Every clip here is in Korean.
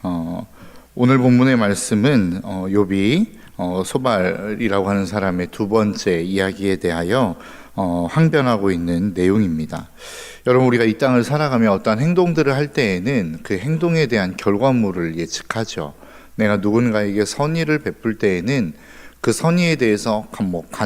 어, 오늘 본문의 말씀은 욥이 소발이라고 하는 사람의 두 번째 이야기에 대하여 항변하고 있는 내용입니다. 여러분, 우리가 이 땅을 살아가며 어떠한 행동들을 할 때에는 그 행동에 대한 결과물을 예측하죠. 내가 누군가에게 선의를 베풀 때에는 그 선의에 대해서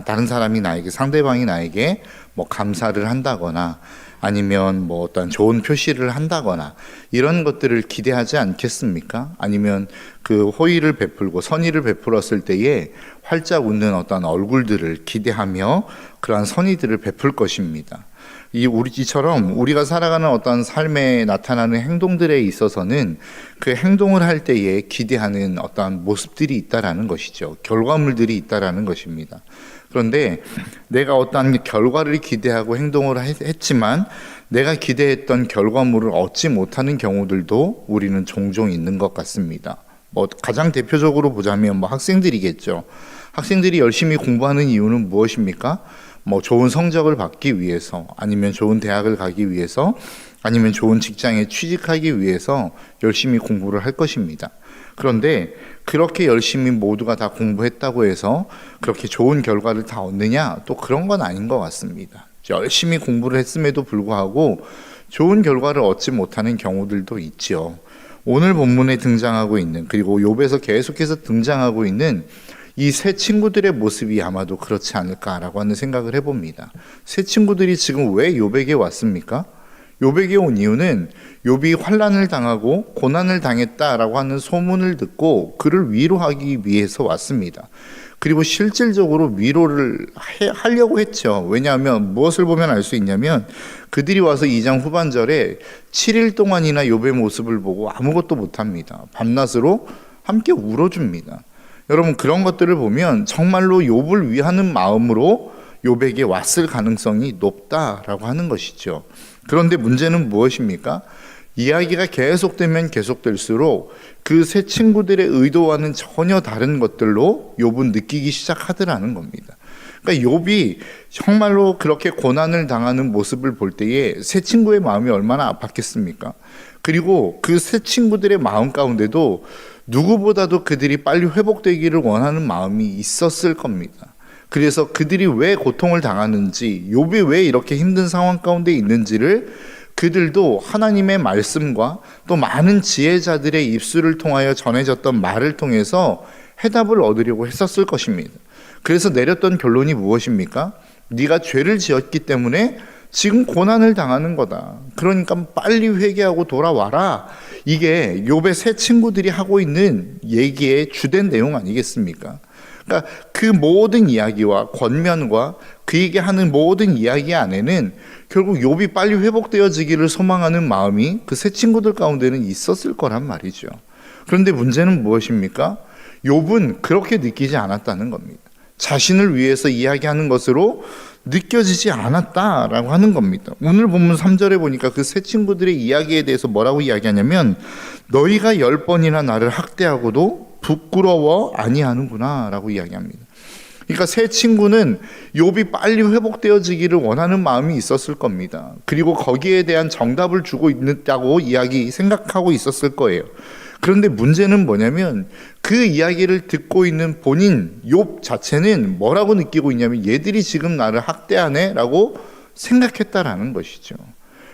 다른 사람이 나에게, 상대방이 나에게 감사를 한다거나 아니면 어떤 좋은 표시를 한다거나 이런 것들을 기대하지 않겠습니까? 아니면 그 호의를 베풀고 선의를 베풀었을 때에 활짝 웃는 어떤 얼굴들을 기대하며 그러한 선의들을 베풀 것입니다. 이처럼 우리가 살아가는 어떤 삶에 나타나는 행동들에 있어서는 그 행동을 할 때에 기대하는 어떤 모습들이 있다라는 것이죠. 결과물들이 있다라는 것입니다. 그런데 내가 어떤 결과를 기대하고 행동을 했지만 내가 기대했던 결과물을 얻지 못하는 경우들도 우리는 종종 있는 것 같습니다. 가장 대표적으로 보자면 학생들이겠죠. 학생들이 열심히 공부하는 이유는 무엇입니까? 좋은 성적을 받기 위해서, 아니면 좋은 대학을 가기 위해서, 아니면 좋은 직장에 취직하기 위해서 열심히 공부를 할 것입니다. 그런데 그렇게 열심히 모두가 다 공부했다고 해서 그렇게 좋은 결과를 다 얻느냐? 또 그런 건 아닌 것 같습니다. 열심히 공부를 했음에도 불구하고 좋은 결과를 얻지 못하는 경우들도 있죠. 오늘 본문에 등장하고 있는, 그리고 욥에서 계속해서 등장하고 있는 이 세 친구들의 모습이 아마도 그렇지 않을까라고 하는 생각을 해봅니다. 세 친구들이 지금 왜 욥에게 왔습니까? 욥에게 온 이유는 욥이 환난을 당하고 고난을 당했다라고 하는 소문을 듣고 그를 위로하기 위해서 왔습니다. 그리고 실질적으로 위로를 하려고 했죠. 왜냐하면 무엇을 보면 알 수 있냐면 그들이 와서 2장 후반절에 7일 동안이나 욥의 모습을 보고 아무것도 못합니다. 밤낮으로 함께 울어줍니다. 여러분, 그런 것들을 보면 정말로 욥을 위하는 마음으로 욥에게 왔을 가능성이 높다라고 하는 것이죠. 그런데 문제는 무엇입니까? 이야기가 계속되면 계속될수록 그 세 친구들의 의도와는 전혀 다른 것들로 욥은 느끼기 시작하더라는 겁니다. 그러니까 욥이 정말로 그렇게 고난을 당하는 모습을 볼 때에 세 친구의 마음이 얼마나 아팠겠습니까? 그리고 그 세 친구들의 마음 가운데도 누구보다도 그들이 빨리 회복되기를 원하는 마음이 있었을 겁니다. 그래서 그들이 왜 고통을 당하는지, 욥이 왜 이렇게 힘든 상황 가운데 있는지를 그들도 하나님의 말씀과 또 많은 지혜자들의 입술을 통하여 전해졌던 말을 통해서 해답을 얻으려고 했었을 것입니다. 그래서 내렸던 결론이 무엇입니까? 네가 죄를 지었기 때문에 지금 고난을 당하는 거다. 그러니까 빨리 회개하고 돌아와라. 이게 욥의 세 친구들이 하고 있는 얘기의 주된 내용 아니겠습니까? 그러니까 그 모든 이야기와 권면과 그에게 하는 모든 이야기 안에는 결국 욥이 빨리 회복되어지기를 소망하는 마음이 그 세 친구들 가운데는 있었을 거란 말이죠. 그런데 문제는 무엇입니까? 욥은 그렇게 느끼지 않았다는 겁니다. 자신을 위해서 이야기하는 것으로 느껴지지 않았다라고 하는 겁니다. 오늘 본문 3절에 보니까 그 세 친구들의 이야기에 대해서 뭐라고 이야기하냐면 너희가 10번이나 나를 학대하고도 부끄러워 아니하는구나 라고 이야기합니다. 그러니까 세 친구는 욥이 빨리 회복되어지기를 원하는 마음이 있었을 겁니다. 그리고 거기에 대한 정답을 주고 있다고 생각하고 있었을 거예요. 그런데 문제는 뭐냐면 그 이야기를 듣고 있는 본인 욥 자체는 뭐라고 느끼고 있냐면 얘들이 지금 나를 학대하네 라고 생각했다라는 것이죠.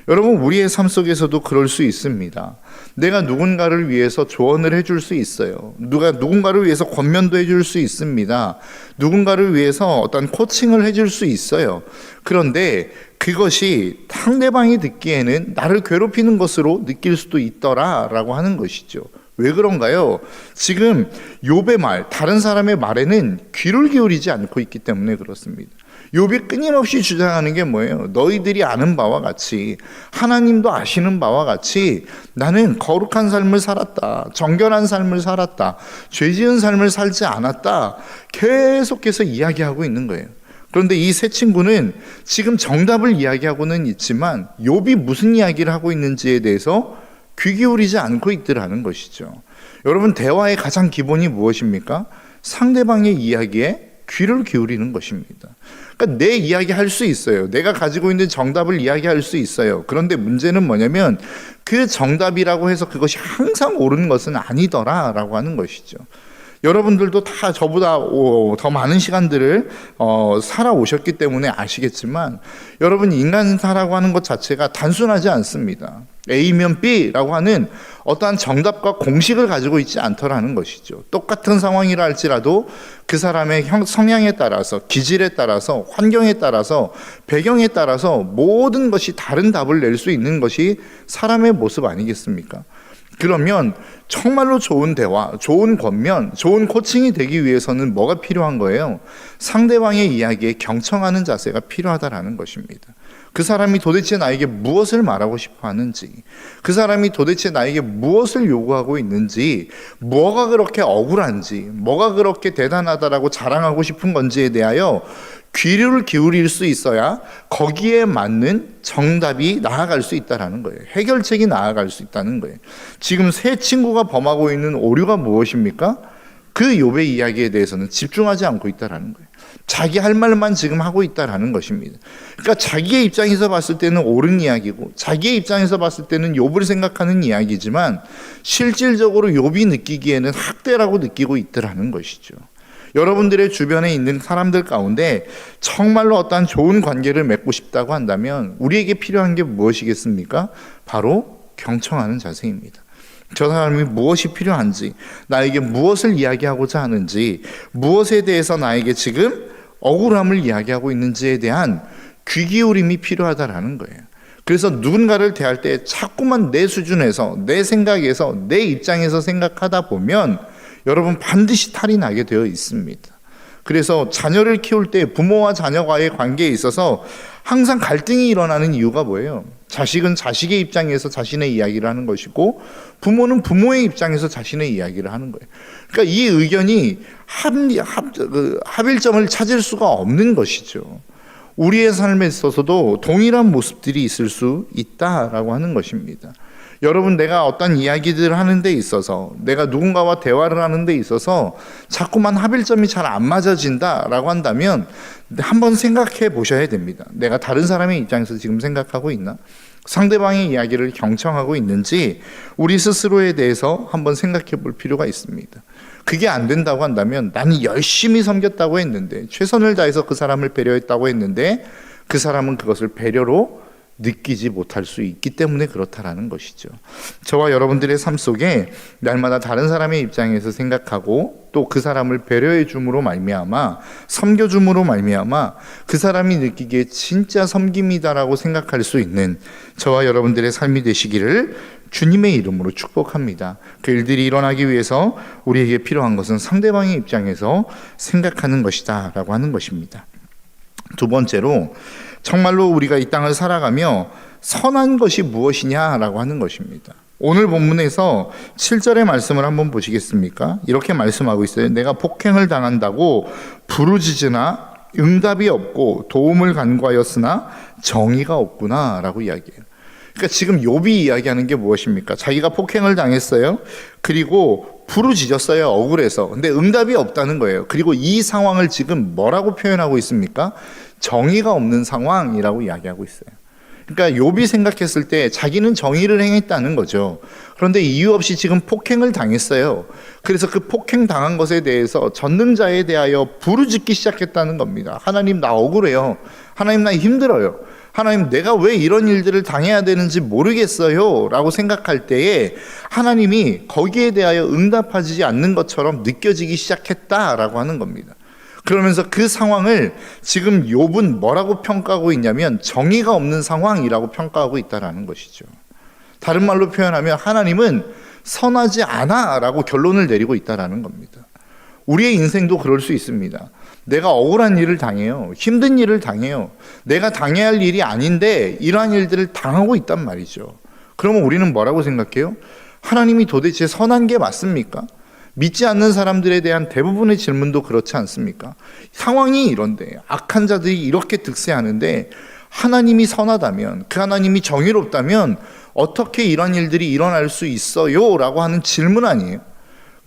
여러분, 우리의 삶 속에서도 그럴 수 있습니다. 내가 누군가를 위해서 조언을 해줄 수 있어요. 누군가를 위해서 권면도 해줄 수 있습니다. 누군가를 위해서 어떤 코칭을 해줄 수 있어요. 그런데 그것이 상대방이 듣기에는 나를 괴롭히는 것으로 느낄 수도 있더라라고 하는 것이죠. 왜 그런가요? 지금 욥의 말, 다른 사람의 말에는 귀를 기울이지 않고 있기 때문에 그렇습니다. 욥이 끊임없이 주장하는 게 뭐예요? 너희들이 아는 바와 같이, 하나님도 아시는 바와 같이 나는 거룩한 삶을 살았다, 정결한 삶을 살았다, 죄 지은 삶을 살지 않았다, 계속해서 이야기하고 있는 거예요. 그런데 이 세 친구는 지금 정답을 이야기하고는 있지만 욥이 무슨 이야기를 하고 있는지에 대해서 귀 기울이지 않고 있더라는 것이죠. 여러분, 대화의 가장 기본이 무엇입니까? 상대방의 이야기에 귀를 기울이는 것입니다. 그러니까 내 이야기 할 수 있어요. 내가 가지고 있는 정답을 이야기할 수 있어요. 그런데 문제는 뭐냐면 그 정답이라고 해서 그것이 항상 옳은 것은 아니더라라고 하는 것이죠. 여러분들도 다 저보다 더 많은 시간들을 살아오셨기 때문에 아시겠지만, 여러분, 인간사라고 하는 것 자체가 단순하지 않습니다. A면 B라고 하는 어떠한 정답과 공식을 가지고 있지 않더라는 것이죠. 똑같은 상황이라 할지라도 그 사람의 성향에 따라서, 기질에 따라서, 환경에 따라서, 배경에 따라서 모든 것이 다른 답을 낼 수 있는 것이 사람의 모습 아니겠습니까? 그러면 정말로 좋은 대화, 좋은 권면, 좋은 코칭이 되기 위해서는 뭐가 필요한 거예요? 상대방의 이야기에 경청하는 자세가 필요하다라는 것입니다. 그 사람이 도대체 나에게 무엇을 말하고 싶어 하는지, 그 사람이 도대체 나에게 무엇을 요구하고 있는지, 뭐가 그렇게 억울한지, 뭐가 그렇게 대단하다라고 자랑하고 싶은 건지에 대하여 귀를 기울일 수 있어야 거기에 맞는 정답이 나아갈 수 있다는 거예요. 해결책이 나아갈 수 있다는 거예요. 지금 세 친구가 범하고 있는 오류가 무엇입니까? 그 욥의 이야기에 대해서는 집중하지 않고 있다는 거예요. 자기 할 말만 지금 하고 있다는 것입니다. 그러니까 자기의 입장에서 봤을 때는 옳은 이야기고, 자기의 입장에서 봤을 때는 욥을 생각하는 이야기지만, 실질적으로 욥이 느끼기에는 학대라고 느끼고 있더라는 것이죠. 여러분들의 주변에 있는 사람들 가운데 정말로 어떠한 좋은 관계를 맺고 싶다고 한다면 우리에게 필요한 게 무엇이겠습니까? 바로 경청하는 자세입니다. 저 사람이 무엇이 필요한지, 나에게 무엇을 이야기하고자 하는지, 무엇에 대해서 나에게 지금 억울함을 이야기하고 있는지에 대한 귀 기울임이 필요하다라는 거예요. 그래서 누군가를 대할 때 자꾸만 내 수준에서, 내 생각에서, 내 입장에서 생각하다 보면 여러분 반드시 탈이 나게 되어 있습니다. 그래서 자녀를 키울 때 부모와 자녀와의 관계에 있어서 항상 갈등이 일어나는 이유가 뭐예요? 자식은 자식의 입장에서 자신의 이야기를 하는 것이고, 부모는 부모의 입장에서 자신의 이야기를 하는 거예요. 그러니까 이 의견이 합일점을 찾을 수가 없는 것이죠. 우리의 삶에 있어서도 동일한 모습들이 있을 수 있다라고 하는 것입니다. 여러분, 내가 어떤 이야기들을 하는 데 있어서, 내가 누군가와 대화를 하는 데 있어서 자꾸만 합일점이 잘 안 맞아진다라고 한다면 한번 생각해 보셔야 됩니다. 내가 다른 사람의 입장에서 지금 생각하고 있나? 상대방의 이야기를 경청하고 있는지 우리 스스로에 대해서 한번 생각해 볼 필요가 있습니다. 그게 안 된다고 한다면, 나는 열심히 섬겼다고 했는데, 최선을 다해서 그 사람을 배려했다고 했는데 그 사람은 그것을 배려로 느끼지 못할 수 있기 때문에 그렇다라는 것이죠. 저와 여러분들의 삶 속에 날마다 다른 사람의 입장에서 생각하고 또 그 사람을 배려해 줌으로 말미암아, 섬겨 줌으로 말미암아 그 사람이 느끼기에 진짜 섬김이다라고 생각할 수 있는 저와 여러분들의 삶이 되시기를 주님의 이름으로 축복합니다. 그 일들이 일어나기 위해서 우리에게 필요한 것은 상대방의 입장에서 생각하는 것이다 라고 하는 것입니다. 두 번째로, 정말로 우리가 이 땅을 살아가며 선한 것이 무엇이냐라고 하는 것입니다. 오늘 본문에서 7절의 말씀을 한번 보시겠습니까? 이렇게 말씀하고 있어요. 내가 폭행을 당한다고 부르짖으나 응답이 없고 도움을 간구하였으나 정의가 없구나 라고 이야기해요. 그러니까 지금 욥이 이야기하는 게 무엇입니까? 자기가 폭행을 당했어요. 그리고 부르짖었어요, 억울해서. 근데 응답이 없다는 거예요. 그리고 이 상황을 지금 뭐라고 표현하고 있습니까? 정의가 없는 상황이라고 이야기하고 있어요. 그러니까 욥이 생각했을 때 자기는 정의를 행했다는 거죠. 그런데 이유 없이 지금 폭행을 당했어요. 그래서 그 폭행 당한 것에 대해서 전능자에 대하여 부르짖기 시작했다는 겁니다. 하나님, 나 억울해요. 하나님, 나 힘들어요. 하나님, 내가 왜 이런 일들을 당해야 되는지 모르겠어요 라고 생각할 때에 하나님이 거기에 대하여 응답하지 않는 것처럼 느껴지기 시작했다라고 하는 겁니다. 그러면서 그 상황을 지금 욥은 뭐라고 평가하고 있냐면 정의가 없는 상황이라고 평가하고 있다는 것이죠. 다른 말로 표현하면 하나님은 선하지 않아 라고 결론을 내리고 있다는 겁니다. 우리의 인생도 그럴 수 있습니다. 내가 억울한 일을 당해요. 힘든 일을 당해요. 내가 당해야 할 일이 아닌데 이러한 일들을 당하고 있단 말이죠. 그러면 우리는 뭐라고 생각해요? 하나님이 도대체 선한 게 맞습니까? 믿지 않는 사람들에 대한 대부분의 질문도 그렇지 않습니까? 상황이 이런데, 악한 자들이 이렇게 득세하는데 하나님이 선하다면, 그 하나님이 정의롭다면 어떻게 이런 일들이 일어날 수 있어요? 라고 하는 질문 아니에요?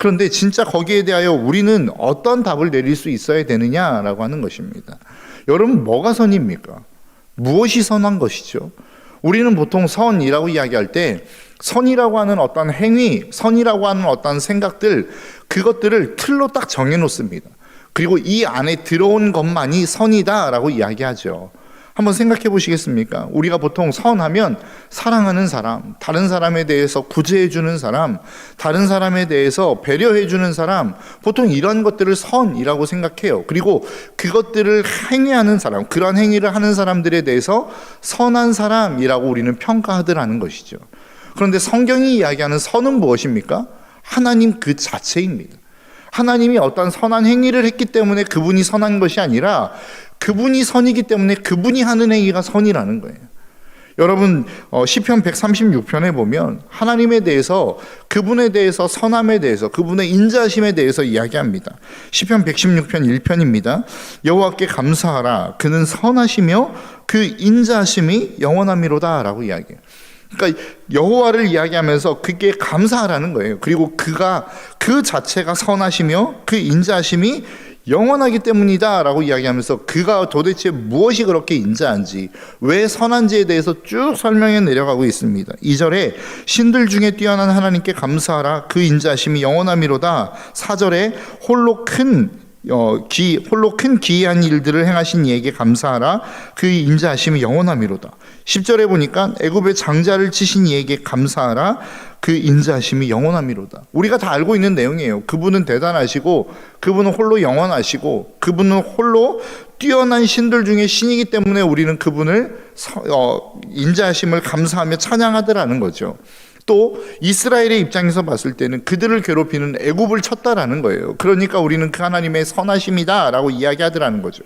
그런데 진짜 거기에 대하여 우리는 어떤 답을 내릴 수 있어야 되느냐라고 하는 것입니다. 여러분, 뭐가 선입니까? 무엇이 선한 것이죠? 우리는 보통 선이라고 이야기할 때 선이라고 하는 어떤 행위, 선이라고 하는 어떤 생각들, 그것들을 틀로 딱 정해놓습니다. 그리고 이 안에 들어온 것만이 선이다라고 이야기하죠. 한번 생각해 보시겠습니까? 우리가 보통 선하면 사랑하는 사람, 다른 사람에 대해서 구제해 주는 사람, 다른 사람에 대해서 배려해 주는 사람, 보통 이런 것들을 선이라고 생각해요. 그리고 그것들을 행위하는 사람, 그런 행위를 하는 사람들에 대해서 선한 사람이라고 우리는 평가하더라는 것이죠. 그런데 성경이 이야기하는 선은 무엇입니까? 하나님 그 자체입니다. 하나님이 어떤 선한 행위를 했기 때문에 그분이 선한 것이 아니라 그분이 선이기 때문에 그분이 하는 행위가 선이라는 거예요. 여러분, 시편 136편에 보면 하나님에 대해서, 그분에 대해서, 선함에 대해서, 그분의 인자하심에 대해서 이야기합니다. 시편 116편 1편입니다. 여호와께 감사하라. 그는 선하시며 그 인자하심이 영원함이로다 라고 이야기해요. 그러니까 여호와를 이야기하면서 그게 감사하라는 거예요. 그리고 그가 그 자체가 선하시며 그 인자하심이 영원하기 때문이다 라고 이야기하면서 그가 도대체 무엇이 그렇게 인자한지, 왜 선한지에 대해서 쭉 설명해 내려가고 있습니다. 2절에 신들 중에 뛰어난 하나님께 감사하라. 그 인자하심이 영원함이로다. 4절에 홀로 큰 기이한 일들을 행하신 이에게 감사하라. 그 인자하심이 영원함이로다. 10절에 보니까 애굽의 장자를 치신 이에게 감사하라. 그 인자하심이 영원함이로다. 우리가 다 알고 있는 내용이에요. 그분은 대단하시고, 그분은 홀로 영원하시고, 그분은 홀로 뛰어난 신들 중에 신이기 때문에 우리는 그분을 인자하심을 감사하며 찬양하더라는 거죠. 또 이스라엘의 입장에서 봤을 때는 그들을 괴롭히는 애굽을 쳤다라는 거예요. 그러니까 우리는 그 하나님의 선하심이다 라고 이야기하더라는 거죠.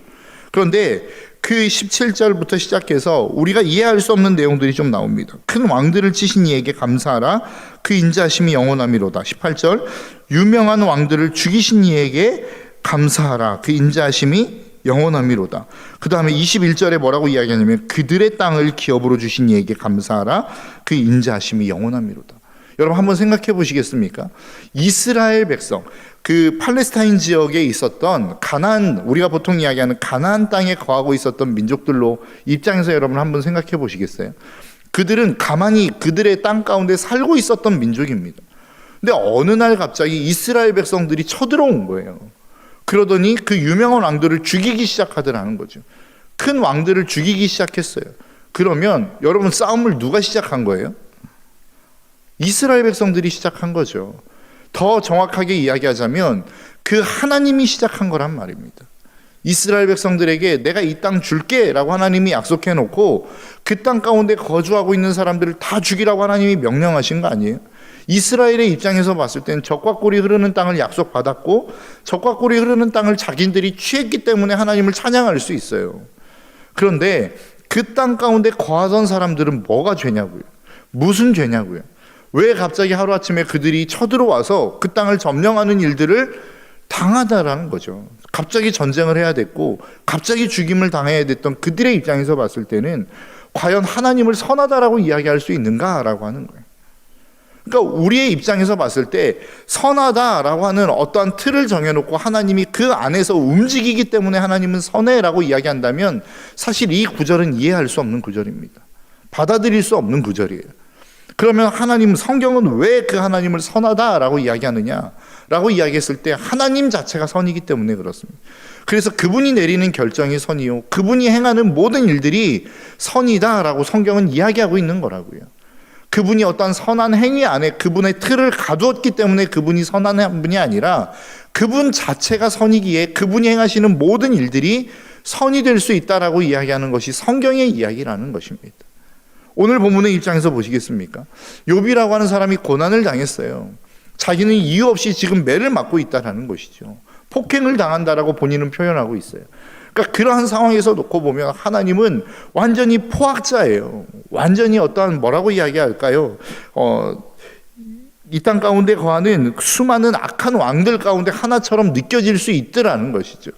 그런데 그 17절부터 시작해서 우리가 이해할 수 없는 내용들이 좀 나옵니다. 큰 왕들을 치신 이에게 감사하라. 그 인자하심이 영원함이로다. 18절 유명한 왕들을 죽이신 이에게 감사하라. 그 인자하심이 영원함이로다. 그 다음에 21절에 뭐라고 이야기하냐면 그들의 땅을 기업으로 주신 이에게 감사하라. 그 인자하심이 영원함이로다. 여러분 한번 생각해 보시겠습니까? 이스라엘 백성, 그 팔레스타인 지역에 있었던 가나안, 우리가 보통 이야기하는 가나안 땅에 거하고 있었던 민족들로 입장에서 여러분 한번 생각해 보시겠어요? 그들은 가만히 그들의 땅 가운데 살고 있었던 민족입니다. 근데 어느 날 갑자기 이스라엘 백성들이 쳐들어온 거예요. 그러더니 그 유명한 왕들을 죽이기 시작하더라는 거죠. 큰 왕들을 죽이기 시작했어요. 그러면 여러분 싸움을 누가 시작한 거예요? 이스라엘 백성들이 시작한 거죠. 더 정확하게 이야기하자면 그 하나님이 시작한 거란 말입니다. 이스라엘 백성들에게 내가 이 땅 줄게 라고 하나님이 약속해 놓고 그 땅 가운데 거주하고 있는 사람들을 다 죽이라고 하나님이 명령하신 거 아니에요? 이스라엘의 입장에서 봤을 땐 적과 꿀이 흐르는 땅을 약속받았고 적과 꿀이 흐르는 땅을 자기들이 취했기 때문에 하나님을 찬양할 수 있어요. 그런데 그 땅 가운데 거하던 사람들은 뭐가 죄냐고요? 무슨 죄냐고요? 왜 갑자기 하루아침에 그들이 쳐들어와서 그 땅을 점령하는 일들을 당하다라는 거죠. 갑자기 전쟁을 해야 됐고 갑자기 죽임을 당해야 됐던 그들의 입장에서 봤을 때는 과연 하나님을 선하다라고 이야기할 수 있는가라고 하는 거예요. 그러니까 우리의 입장에서 봤을 때 선하다라고 하는 어떠한 틀을 정해놓고 하나님이 그 안에서 움직이기 때문에 하나님은 선해라고 이야기한다면 사실 이 구절은 이해할 수 없는 구절입니다. 받아들일 수 없는 구절이에요. 그러면 하나님, 성경은 왜 그 하나님을 선하다라고 이야기하느냐라고 이야기했을 때 하나님 자체가 선이기 때문에 그렇습니다. 그래서 그분이 내리는 결정이 선이요, 그분이 행하는 모든 일들이 선이다라고 성경은 이야기하고 있는 거라고요. 그분이 어떤 선한 행위 안에 그분의 틀을 가두었기 때문에 그분이 선한 분이 아니라 그분 자체가 선이기에 그분이 행하시는 모든 일들이 선이 될 수 있다라고 이야기하는 것이 성경의 이야기라는 것입니다. 오늘 본문의 입장에서 보시겠습니까? 욥이라고 하는 사람이 고난을 당했어요. 자기는 이유 없이 지금 매를 맞고 있다라는 것이죠. 폭행을 당한다라고 본인은 표현하고 있어요. 그러니까 그러한 상황에서 놓고 보면 하나님은 완전히 포악자예요. 완전히 어떠한 뭐라고 이야기할까요? 이 땅 가운데 거하는 수많은 악한 왕들 가운데 하나처럼 느껴질 수 있더라는 것이죠.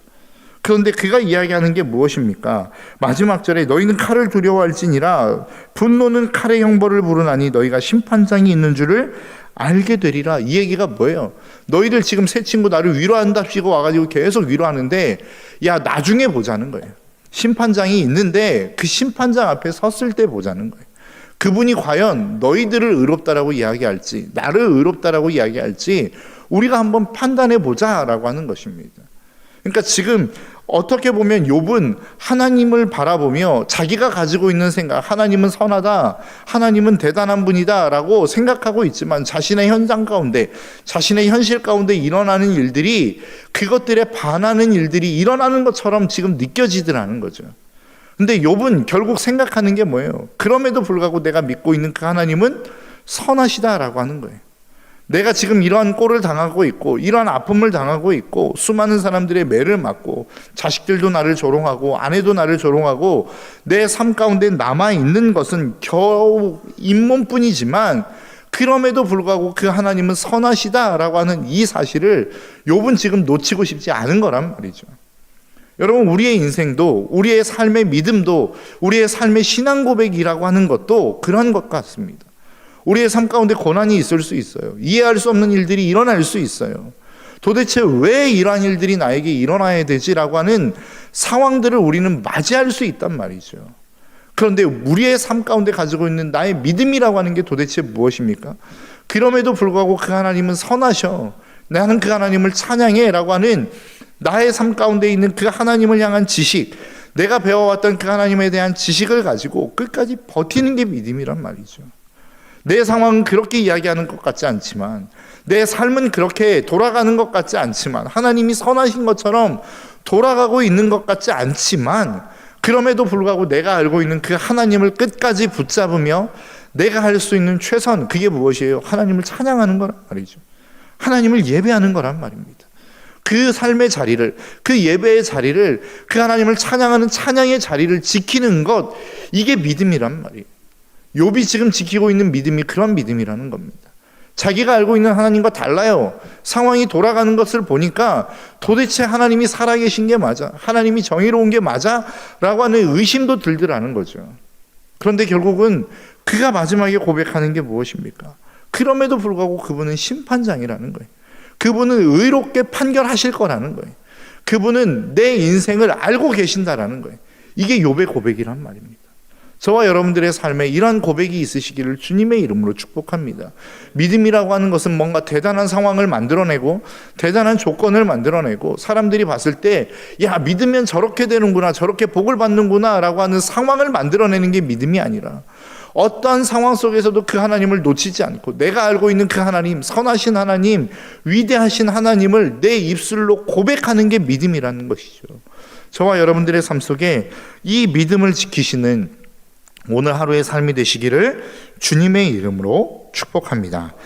그런데 그가 이야기하는 게 무엇입니까? 마지막 절에 너희는 칼을 두려워할지니라 분노는 칼의 형벌을 부르나니 너희가 심판장이 있는 줄을 알게 되리라. 이 얘기가 뭐예요? 너희들 지금 새 친구 나를 위로한답시고 와가지고 계속 위로하는데 야 나중에 보자는 거예요. 심판장이 있는데 그 심판장 앞에 섰을 때 보자는 거예요. 그분이 과연 너희들을 의롭다라고 이야기할지 나를 의롭다라고 이야기할지 우리가 한번 판단해 보자라고 하는 것입니다. 그러니까 지금 어떻게 보면 욥은 하나님을 바라보며 자기가 가지고 있는 생각, 하나님은 선하다, 하나님은 대단한 분이다 라고 생각하고 있지만 자신의 현장 가운데, 자신의 현실 가운데 일어나는 일들이 그것들에 반하는 일들이 일어나는 것처럼 지금 느껴지더라는 거죠. 근데 욥은 결국 생각하는 게 뭐예요? 그럼에도 불구하고 내가 믿고 있는 그 하나님은 선하시다라고 하는 거예요. 내가 지금 이러한 꼴을 당하고 있고 이러한 아픔을 당하고 있고 수많은 사람들의 매를 맞고 자식들도 나를 조롱하고 아내도 나를 조롱하고 내 삶 가운데 남아있는 것은 겨우 잇몸뿐이지만 그럼에도 불구하고 그 하나님은 선하시다라고 하는 이 사실을 욥은 지금 놓치고 싶지 않은 거란 말이죠. 여러분 우리의 인생도 우리의 삶의 믿음도 우리의 삶의 신앙 고백이라고 하는 것도 그런 것 같습니다. 우리의 삶 가운데 고난이 있을 수 있어요. 이해할 수 없는 일들이 일어날 수 있어요. 도대체 왜 이러한 일들이 나에게 일어나야 되지라고 하는 상황들을 우리는 맞이할 수 있단 말이죠. 그런데 우리의 삶 가운데 가지고 있는 나의 믿음이라고 하는 게 도대체 무엇입니까? 그럼에도 불구하고 그 하나님은 선하셔. 나는 그 하나님을 찬양해 라고 하는 나의 삶 가운데 있는 그 하나님을 향한 지식, 내가 배워왔던 그 하나님에 대한 지식을 가지고 끝까지 버티는 게 믿음이란 말이죠. 내 상황은 그렇게 이야기하는 것 같지 않지만 내 삶은 그렇게 돌아가는 것 같지 않지만 하나님이 선하신 것처럼 돌아가고 있는 것 같지 않지만 그럼에도 불구하고 내가 알고 있는 그 하나님을 끝까지 붙잡으며 내가 할 수 있는 최선, 그게 무엇이에요? 하나님을 찬양하는 거란 말이죠. 하나님을 예배하는 거란 말입니다. 그 삶의 자리를, 그 예배의 자리를, 그 하나님을 찬양하는 찬양의 자리를 지키는 것, 이게 믿음이란 말이에요. 욥이 지금 지키고 있는 믿음이 그런 믿음이라는 겁니다. 자기가 알고 있는 하나님과 달라요. 상황이 돌아가는 것을 보니까 도대체 하나님이 살아계신 게 맞아? 하나님이 정의로운 게 맞아? 라고 하는 의심도 들더라는 거죠. 그런데 결국은 그가 마지막에 고백하는 게 무엇입니까? 그럼에도 불구하고 그분은 심판장이라는 거예요. 그분은 의롭게 판결하실 거라는 거예요. 그분은 내 인생을 알고 계신다라는 거예요. 이게 욥의 고백이란 말입니다. 저와 여러분들의 삶에 이러한 고백이 있으시기를 주님의 이름으로 축복합니다. 믿음이라고 하는 것은 뭔가 대단한 상황을 만들어내고 대단한 조건을 만들어내고 사람들이 봤을 때 야 믿으면 저렇게 되는구나, 저렇게 복을 받는구나 라고 하는 상황을 만들어내는 게 믿음이 아니라 어떠한 상황 속에서도 그 하나님을 놓치지 않고 내가 알고 있는 그 하나님, 선하신 하나님, 위대하신 하나님을 내 입술로 고백하는 게 믿음이라는 것이죠. 저와 여러분들의 삶 속에 이 믿음을 지키시는 오늘 하루의 삶이 되시기를 주님의 이름으로 축복합니다.